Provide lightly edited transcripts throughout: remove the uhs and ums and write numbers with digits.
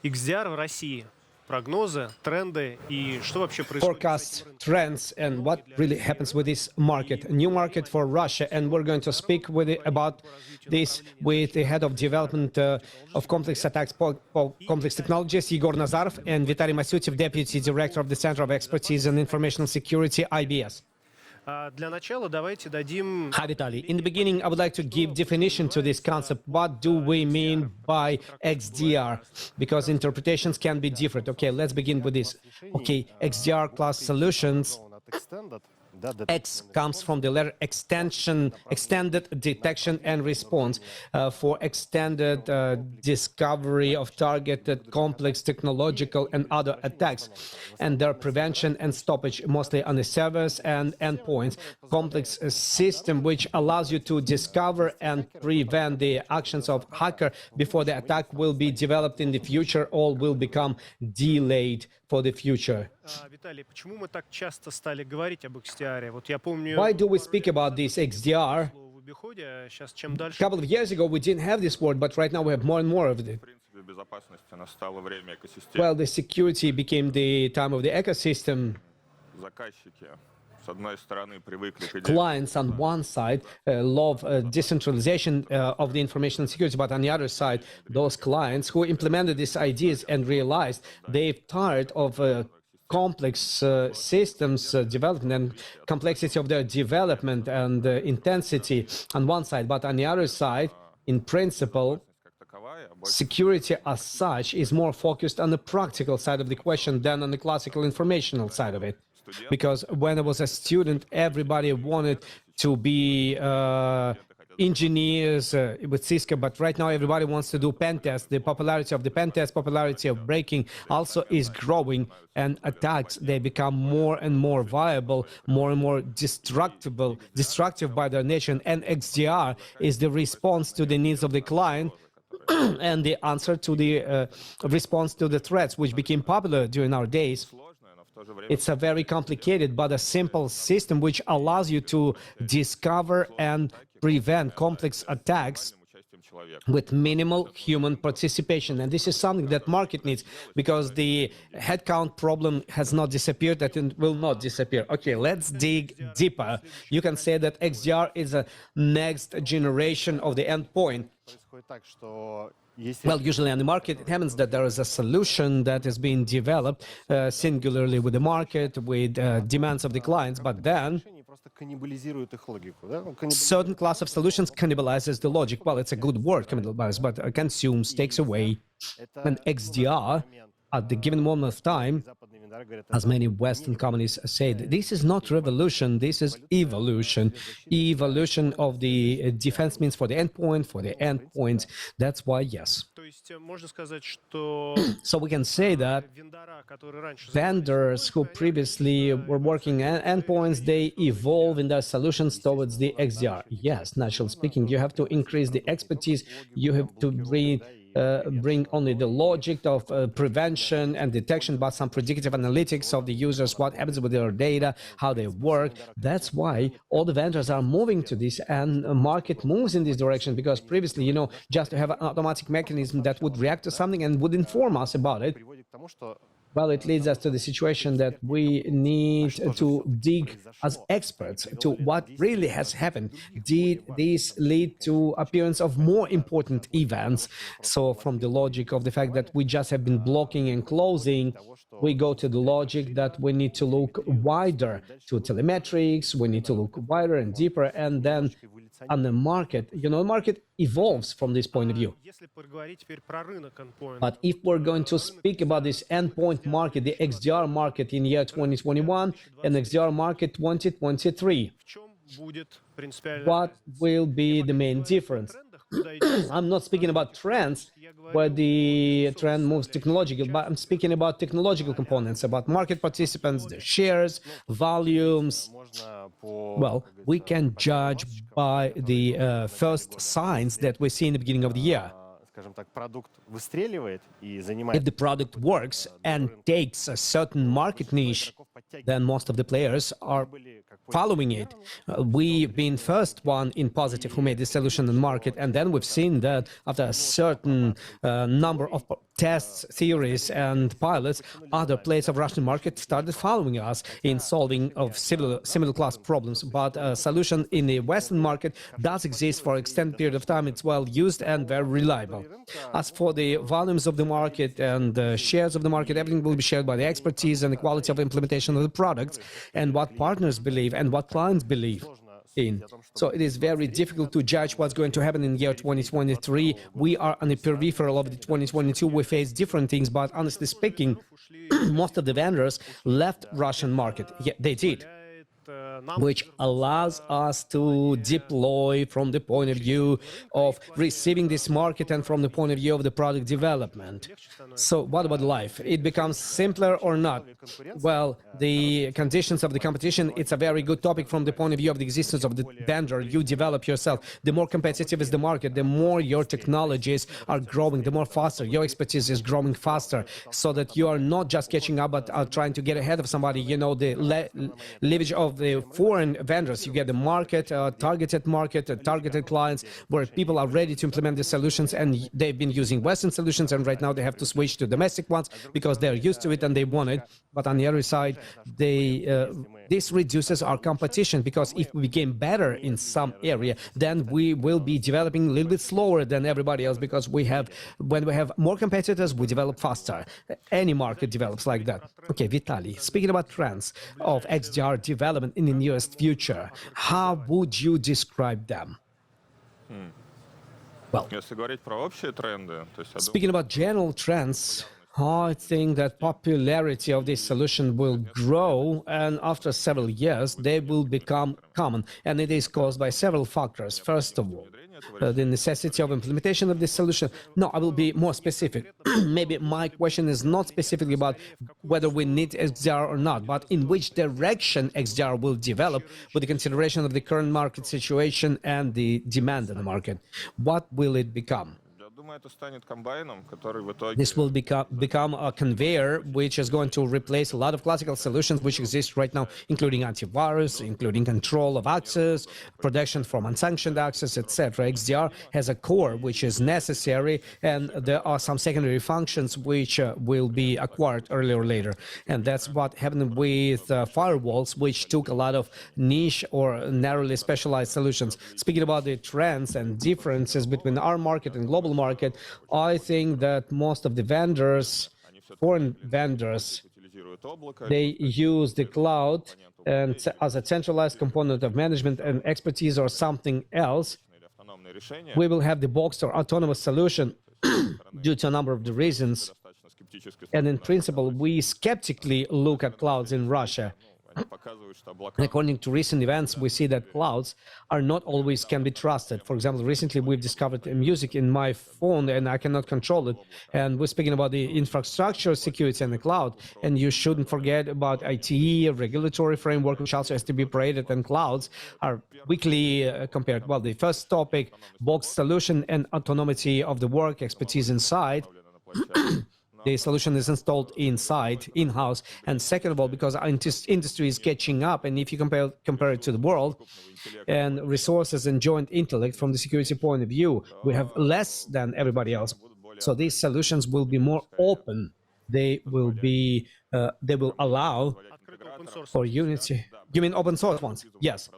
XDR в России. Прогнозы, тренды и что вообще происходит Forecasts, trends, and what really happens with this market, new market for Russia. And we're going to speak about this with the head of development of complex attacks, complex technologies, Igor Nazarov, and Vitaly Masyutyev, deputy director of the Center of Expertise in Informational Security, IBS. Для начала давайте дадим... Hi, Vitaly. In the beginning, I would like to give definition to this concept. What do we mean by XDR? Because interpretations can be different. Okay, let's begin with this. Okay, XDR class solutions. X comes from the letter extension, extended detection and response for extended discovery of targeted complex technological and other attacks and their prevention and stoppage, mostly on the servers and endpoints. Complex system which allows you to discover and prevent the actions of hacker before the attack will be developed in the future or will become delayed for the future. Виталий, почему мы так часто стали говорить об XDR? Вот я помню... Why do we speak about this XDR? A couple of years ago, we didn't have this word, but right now we have more and more of it. Well, the security became the time of the ecosystem. Clients on one side love decentralization of the information security, but on the other side, those clients who implemented these ideas and realized they're tired of complex systems development and complexity of their development and intensity on one side, but on the other side, in principle, security as such is more focused on the practical side of the question than on the classical informational side of it. Because when I was a student, everybody wanted to be engineers with Cisco, but right now everybody wants to do pen tests. The popularity of the pen test, popularity of breaking also is growing, and attacks, they become more and more viable, more and more destructive by their nature. And XDR is the response to the needs of the client and the answer to the response to the threats which became popular during our days. It's a very complicated but a simple system which allows you to discover and prevent complex attacks with minimal human participation. And this is something that market needs, because the headcount problem has not disappeared, that it will not disappear. Okay, let's dig deeper. You can say that XDR is a next generation of the endpoint. Well, usually on the market, it happens that there is a solution that is being developed singularly with the market, with demands of the clients, but then certain class of solutions cannibalizes the logic. Well, it's a good word, cannibalize, but consumes, takes away. And XDR, at the given moment of time, as many Western companies say, this is not revolution, this is evolution. Evolution of the defense means for the endpoint, that's why, yes. So we can say that vendors who previously were working on endpoints, they evolve in their solutions towards the XDR. Yes, naturally speaking, you have to increase the expertise, you have to bring only the logic of prevention and detection, but some predictive analytics of the users, what happens with their data, how they work. That's why all the vendors are moving to this, and market moves in this direction, because previously, you know, just to have an automatic mechanism that would react to something and would inform us about it, well, it leads us to the situation that we need to dig as experts to what really has happened. Did this lead to appearance of more important events? So from the logic of the fact that we just have been blocking and closing, we go to the logic that we need to look wider to telemetrics, we need to look wider and deeper, and then on the market, you know, the market evolves from this point of view. But if we're going to speak about this endpoint market, the XDR market in year 2021 and XDR market 2023, what will be the main difference? I'm not speaking about trends where the trend moves technological, but I'm speaking about technological components, about market participants, the shares, volumes. Well, we can judge by the first signs that we see in the beginning of the year. If the product works and takes a certain market niche then most of the players are following it. We've been first one in positive who made this solution in the market, and then we've seen that after a certain number of tests, theories, and pilots, other players of Russian market started following us in solving of similar class problems. But a solution in the Western market does exist for an extended period of time. It's well used and very reliable. As for the volumes of the market and the shares of the market, everything will be shared by the expertise and the quality of implementation of the products and what partners believe and what clients believe in. So it is very difficult to judge what's going to happen in the year 2023. We are on the peripheral of the 2022. We face different things, but honestly speaking, most of the vendors left Russian market. Yeah, they did, which allows us to deploy from the point of view of receiving this market and from the point of view of the product development. So what about life? It becomes simpler or not? Well, the conditions of the competition, it's a very good topic from the point of view of the existence of the vendor. You develop yourself. The more competitive is the market, the more your technologies are growing, the more faster your expertise is growing faster, so that you are not just catching up, but are trying to get ahead of somebody. You know, the leverage of the foreign vendors. You get the market, targeted clients, where people are ready to implement the solutions, and they've been using Western solutions, and right now they have to switch to domestic ones because they're used to it and they want it. But on the other side, this reduces our competition, because if we became better in some area, then we will be developing a little bit slower than everybody else, because when we have more competitors, we develop faster. Any market develops like that. Okay, Vitaly, speaking about trends of XDR development in the nearest future, how would you describe them? Well, speaking about general trends, I think that popularity of this solution will grow, and after several years, they will become common. And it is caused by several factors. First of all, the necessity of implementation of this solution. No, I will be more specific. Maybe my question is not specifically about whether we need XDR or not, but in which direction XDR will develop with the consideration of the current market situation and the demand in the market. What will it become? This will become a conveyor which is going to replace a lot of classical solutions which exist right now, including antivirus, including control of access, protection from unsanctioned access, etc. XDR has a core which is necessary, and there are some secondary functions which will be acquired earlier or later. And that's what happened with firewalls, which took a lot of niche or narrowly specialized solutions. Speaking about the trends and differences between our market and global market, I think that most of the vendors, foreign vendors, they use the cloud and as a centralized component of management and expertise or something else. We will have the boxed or autonomous solution due to a number of the reasons. And in principle, we skeptically look at clouds in Russia. According to recent events, we see that clouds are not always can be trusted. For example, recently we've discovered music in my phone and I cannot control it. And we're speaking about the infrastructure security in the cloud. And you shouldn't forget about ITE, regulatory framework, which also has to be operated, and clouds are weakly compared. Well, the first topic, box solution and autonomy of the work, expertise inside. The solution is installed inside, in-house. And second of all, because our industry is catching up, and if you compare it to the world, and resources and joint intellect from the security point of view, we have less than everybody else. So these solutions will be more open. They will allow for unity. You mean open source ones? Yes.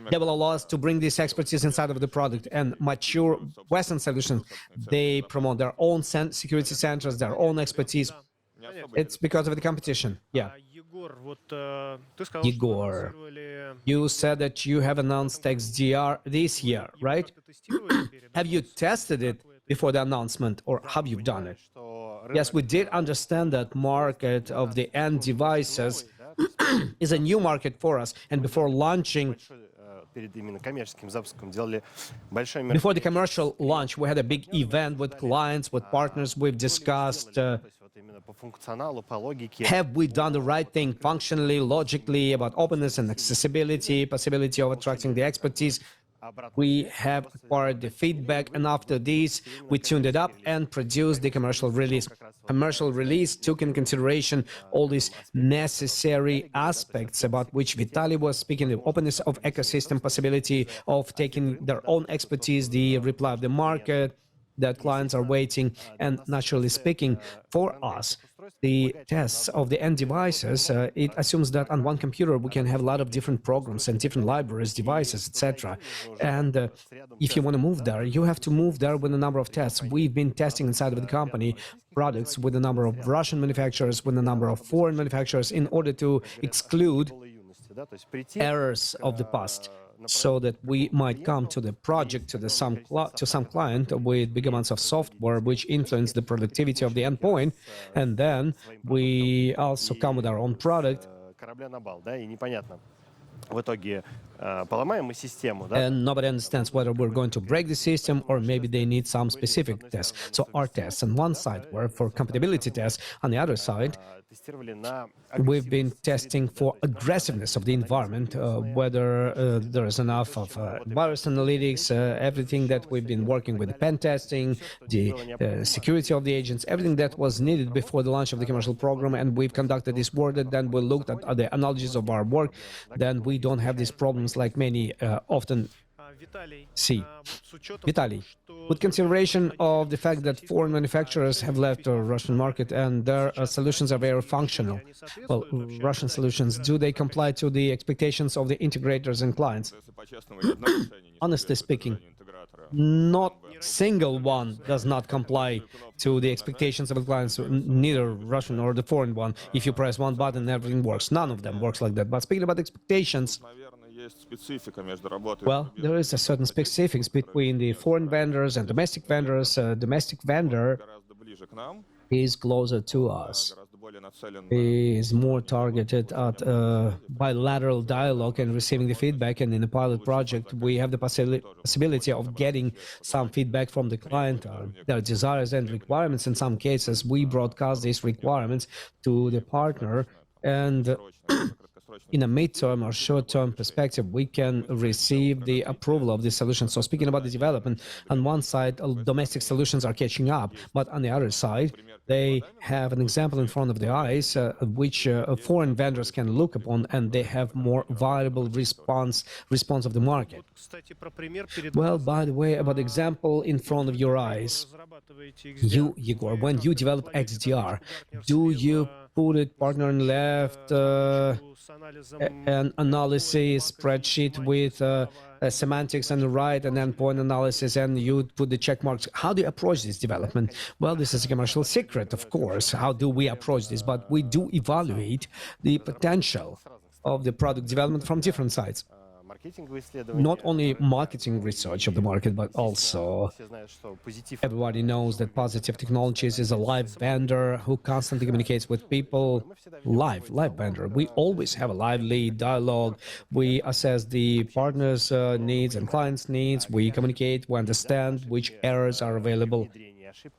They will allow us to bring this expertise inside of the product, and mature Western solutions, they promote their own security centers, their own expertise. It's because of the competition. Yeah. Igor, you said that you have announced XDR this year, right? Have you tested it before the announcement, or have you done it? Yes, we did understand that market of the end devices is a new market for us, and before launching, before the commercial launch, we had a big event with clients, with partners. We've discussed, have we done the right thing functionally, logically, about openness and accessibility, possibility of attracting the expertise. we have acquired the feedback, and after this, we tuned it up and produced the commercial release. Commercial release took in consideration all these necessary aspects about which Vitaly was speaking, the openness of ecosystem, possibility of taking their own expertise, the reply of the market, that clients are waiting, and naturally speaking, for us, the tests of the end devices, it assumes that on one computer we can have a lot of different programs and different libraries, devices, etc. And if you want to move there, you have to move there with a number of tests. We've been testing inside of the company products with a number of Russian manufacturers, with a number of foreign manufacturers, in order to exclude errors of the past, so that we might come to the project, to some client with big amounts of software which influence the productivity of the endpoint, and then we also come with our own product. And nobody understands whether we're going to break the system or maybe they need some specific tests. So our tests on one side were for compatibility tests. On the other side, we've been testing for aggressiveness of the environment, whether there is enough of virus analytics, everything that we've been working with, pen testing, the security of the agents, everything that was needed before the launch of the commercial program. And we've conducted this work, and then we looked at the analogies of our work. Then we don't have these problems like many often see. Vitaly, with consideration of the fact that foreign manufacturers have left the Russian market and their solutions are very functional, well, Russian solutions, do they comply to the expectations of the integrators and clients? Honestly speaking, not single one does not comply to the expectations of the clients, neither Russian or the foreign one. If you press one button, everything works. None of them works like that. But speaking about expectations, well, there is a certain specifics between the foreign vendors and domestic vendors. Domestic vendor is closer to us, is more targeted at bilateral dialogue and receiving the feedback. And in the pilot project, we have the possibility of getting some feedback from the client, their desires and requirements. In some cases, we broadcast these requirements to the partner, and in a mid-term or short-term perspective, we can receive the approval of the solution. So speaking about the development, on one side, domestic solutions are catching up, but on the other side, they have an example in front of their eyes, which foreign vendors can look upon, and they have more viable response of the market. Well, by the way, about the example in front of your eyes, you, Igor, when you develop XDR, do you put it partner on left, an analysis spreadsheet with semantics on the right, and endpoint analysis, and you put the check marks? How do you approach this development? Well, this is a commercial secret, of course. How do we approach this? But we do evaluate the potential of the product development from different sides. Not only marketing research of the market, but also everybody knows that Positive Technologies is a live vendor who constantly communicates with people. Live vendor. We always have a lively dialogue. We assess the partners' needs and clients' needs. We communicate, we understand which errors are available.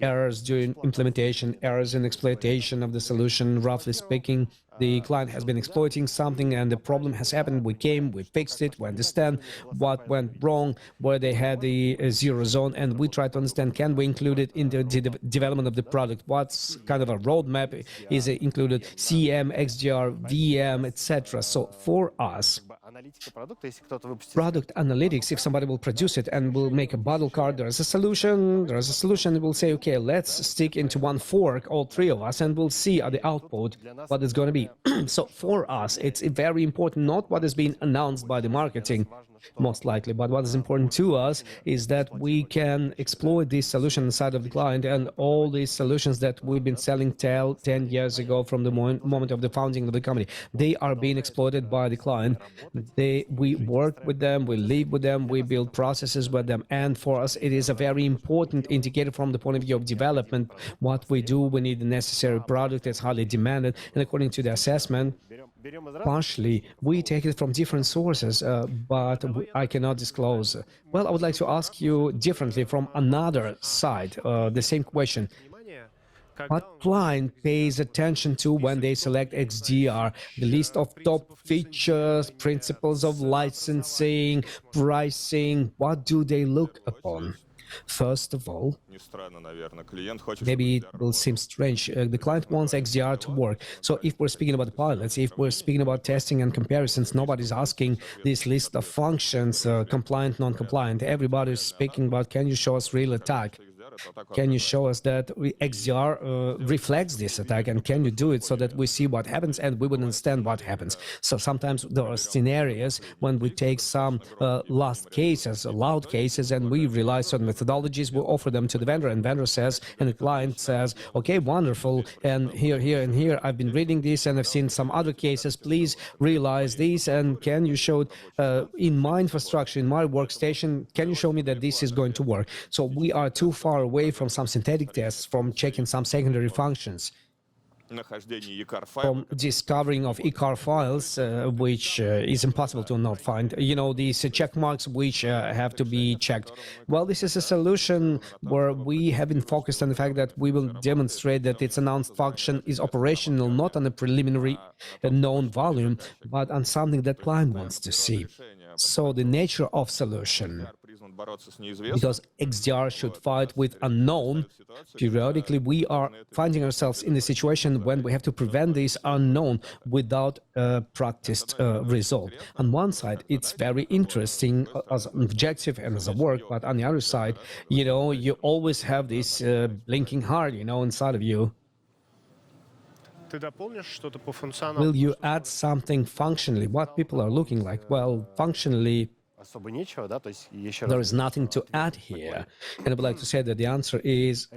Errors during implementation, errors in exploitation of the solution. Roughly speaking, the client has been exploiting something and the problem has happened. We came, we fixed it, we understand what went wrong, where they had the zero zone, and we try to understand, can we include it in the development of the product? What's kind of a roadmap is included? CM, XDR, VM, etc. So for us, product analytics, if somebody will produce it and will make a battle card, there's a solution, we'll say, okay, let's stick into one fork, all three of us, and we'll see at the output what it's going to be. So for us, it's very important, not what is being announced by the marketing, most likely, but what is important to us is that we can exploit this solution inside of the client, and all these solutions that we've been selling 10 years ago from the moment of the founding of the company, they are being exploited by the client. We work with them, we live with them, we build processes with them, and for us it is a very important indicator from the point of view of development. What we do, we need the necessary product, it's highly demanded, and according to the assessment, partially we take it from different sources, but I cannot disclose. Well, I would like to ask you differently from another side, the same question. What client pays attention to when they select XDR? The list of top features, principles of licensing, pricing. What do they look upon? First of all, maybe it will seem strange. The client wants XDR to work. So if we're speaking about the pilots, if we're speaking about testing and comparisons, nobody's asking this list of functions, compliant, non-compliant. Everybody's speaking about, can you show us real attack? Can you show us that XDR reflects this attack, and can you do it so that we see what happens and we would understand what happens? So sometimes there are scenarios when we take some loud cases, and we realize on methodologies, we offer them to the vendor, and vendor says, and the client says, okay, wonderful, and here, and here, I've been reading this and I've seen some other cases, please realize this, and can you show in my infrastructure, in my workstation, can you show me that this is going to work? So we are too far away from some synthetic tests, from checking some secondary functions, from discovering of ECAR files, which is impossible to not find. You know, these check marks which have to be checked. Well, this is a solution where we have been focused on the fact that we will demonstrate that its announced function is operational, not on a preliminary known volume, but on something that client wants to see. So the nature of solution, because XDR should fight with unknown, periodically we are finding ourselves in a situation when we have to prevent this unknown without a practiced result. On one side, it's very interesting as an objective and as a work, but on the other side, you know, you always have this blinking heart, you know, inside of you. Will you add something functionally? What people are looking like? Well, functionally, there is nothing to add here. And I would like to say that the answer is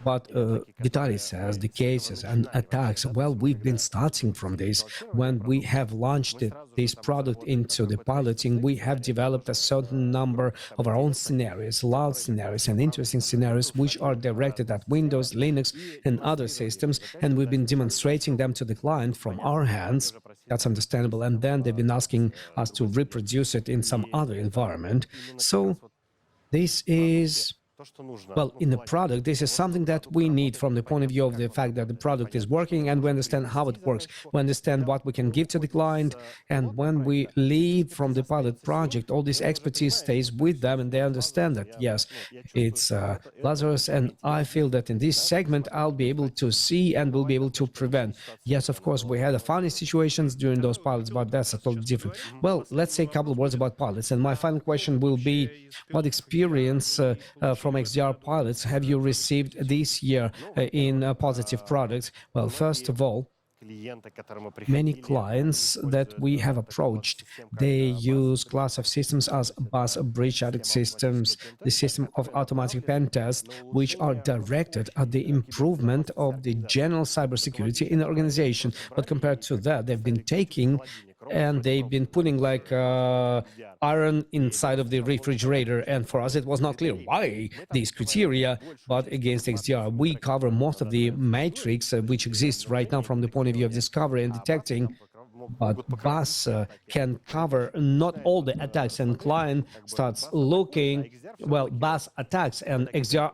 what Vitaly says, the cases and attacks. Well, we've been starting from this. When we have launched this product into the piloting, we have developed a certain number of our own scenarios, loud scenarios and interesting scenarios, which are directed at Windows, Linux, and other systems. And we've been demonstrating them to the client from our hands. That's understandable. And then they've been asking us to reproduce it in some other environment. So this is, well, in the product, this is something that we need from the point of view of the fact that the product is working and we understand how it works. We understand what we can give to the client, and when we leave from the pilot project, all this expertise stays with them and they understand that, yes, it's Lazarus, and I feel that in this segment I'll be able to see and will be able to prevent. Yes, of course, we had funny situations during those pilots, but that's a totally different. Well, let's say a couple of words about pilots, and my final question will be, what experience from XDR pilots have you received this year in positive products? Well, first of all, many clients that we have approached, they use class of systems as bus breach attack systems, the system of automatic pen tests, which are directed at the improvement of the general cybersecurity in the organization. But compared to that, they've been taking and they've been putting like iron inside of the refrigerator, and for us it was not clear why these criteria, but against XDR we cover most of the matrix which exists right now from the point of view of discovery and detecting, but BAS can cover not all the attacks, and client starts looking, well, BAS attacks and XDR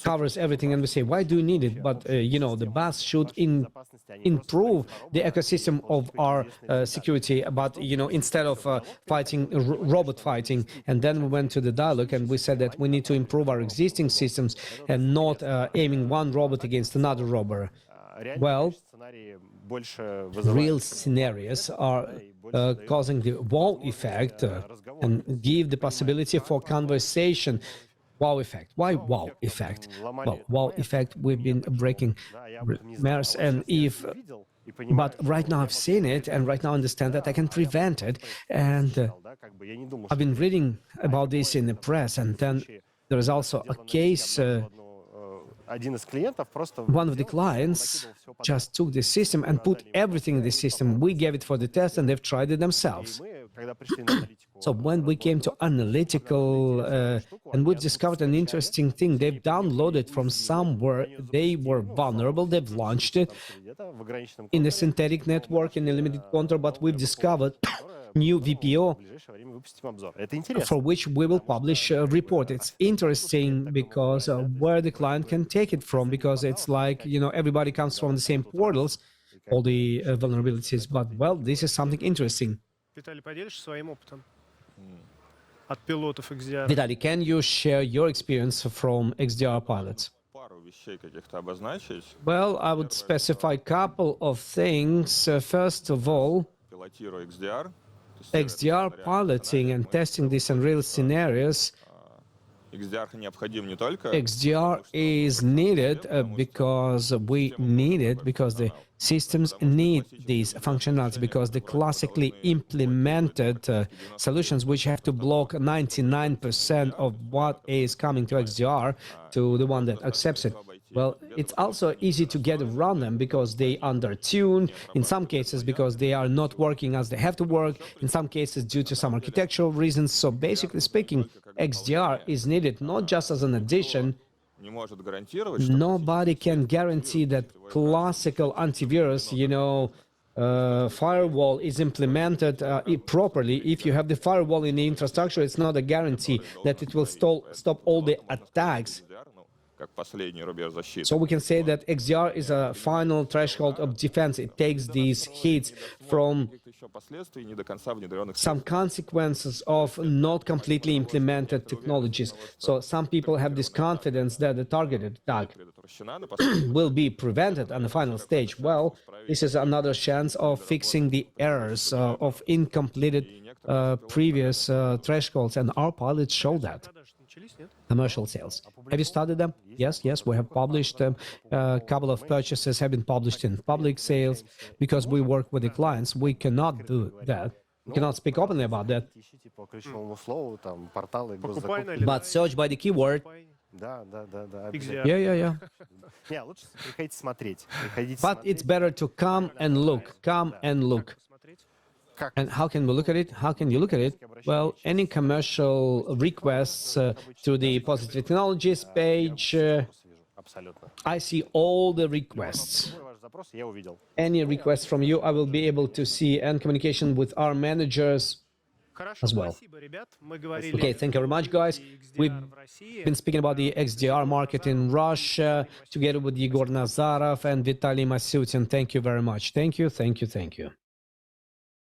covers everything, and we say, why do you need it? But you know, the BAS should improve the ecosystem of our security, but you know, instead of fighting robot fighting. And then we went to the dialogue and we said that we need to improve our existing systems and not aiming one robot against another robber. Well, real scenarios are causing the wow effect and give the possibility for conversation. Wow effect. Why wow effect? Well, wow effect, we've been breaking mirrors, and if, but right now I've seen it, and right now I understand that I can prevent it, and I've been reading about this in the press, and then there is also a case, one of the clients just took the system and put everything in the system. We gave it for the test and they've tried it themselves. So when we came to analytical, and we've discovered an interesting thing, they've downloaded from somewhere, they were vulnerable, they've launched it in a synthetic network in a limited control, but we've discovered new VPO в ближайшее время выпустим обзор. Это интересно. for which we will publish a report. It's interesting because where the client can take it from, because it's like, you know, everybody comes from the same portals, all the vulnerabilities, but well, this is something interesting. Виталий, поделишься своим опытом от пилотов XDR? Vitaly, can you share your experience from XDR pilots? Пару вещей каких-то обозначить. Well, I would specify a couple of things. First of all, Пилотирую XDR. XDR piloting and testing these unreal scenarios. XDR необходим не только XDR is needed because we need it, because the systems need these functionalities, because the classically implemented solutions which have to block 99% of what is coming to XDR to the one that accepts it. Well, it's also easy to get around them because they under-tuned, in some cases because they are not working as they have to work, in some cases due to some architectural reasons. So basically speaking, XDR is needed not just as an addition. не может гарантировать, что Nobody can guarantee that classical antivirus, you know, firewall is implemented properly. If you have the firewall in the infrastructure, it's not a guarantee that it will stop all the attacks. XDR, ну, как последний рубеж защиты. So we can say that XDR is a final threshold of defense. It takes these hits from Каких-то еще последствий не до конца внедренных some consequences of not completely implemented technologies. So some people have this confidence that the targeted attack предотвращена на последних. will be prevented on the final stage. Well, this is another chance of fixing the errors of incompleted previous thresholds, and our pilots show that. Продажи начались, нет? Commercial sales. Have you studied them? Yes, we have published them. A couple of purchases have been published in public sales. Because we work with the clients, we cannot do that. We cannot speak openly about that. Ищите по ключевому слову, там, порталы, Покупай, госзакупки. налетай. But search by the keyword. Покупай. Да. XDR. Yeah. Не, лучше приходите смотреть. Приходите But it's better to come and look. Come and look. Посмотреть. Как And how can we look at it? How can you look at it? Well, any commercial requests to the Positive Technologies page, вижу. Абсолютно. I see all the requests. Любой ваш запрос я увидел. Any request from you, I will be able to see, and communication with our managers. Хорошо, As well. спасибо, ребят. Мы говорили Okay, thank you very much, guys. We've XDR в России. been speaking about the XDR market in Russia together with Igor Nazarov and Vitaly Masyutin. Thank you very much. Thank you.